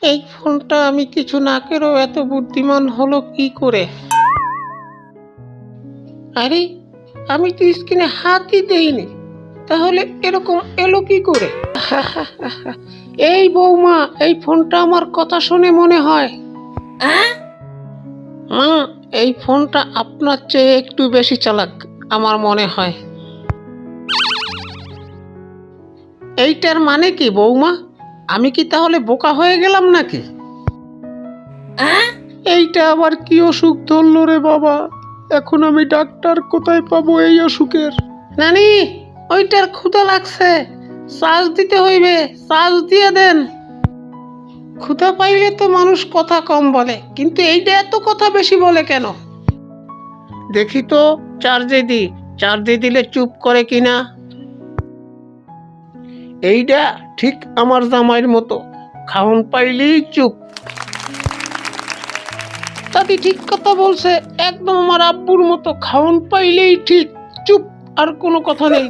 এই ফোনটা আমি কিছু না করেও এত বুদ্ধিমান হলো কি করে? আরে, আমি তো স্ক্রিনে হাতই দেইনি, তাহলে এরকম এলো কি করে? এই বৌমা, এই ফোনটা আমার কথা শুনে মনে হয়। মা, এই ফোনটা আপনার চেয়ে একটু বেশি চালাক আমার মনে হয়। এইটার মানে কি বৌমা? আমি কি তাহলে বোকা হয়ে গেলাম নাকি? এইটা আবার কি অসুখ ধরলো রে বাবা? এখন আমি ডাক্তার কোথায় পাবো এই অসুখের? নানি, ওইটার ক্ষুধা লাগছে, চার্জ দিতে হইবে, চার্জ দিয়ে দেন। ক্ষুধা পাইলে তো মানুষ কথা কম বলে, কিন্তু এইটা এত কথা বেশি বলে কেন? দেখি তো, চার্জে দিলে চুপ করে কিনা। এইটা ঠিক আমার জামাইয়ের মতো, খাওন পাইলেই চুপ। দাদি ঠিক কথা বলছে, একদম আমার আব্বুর মতো, খাওন পাইলেই ঠিক চুপ, আর কোনো কথা নেই।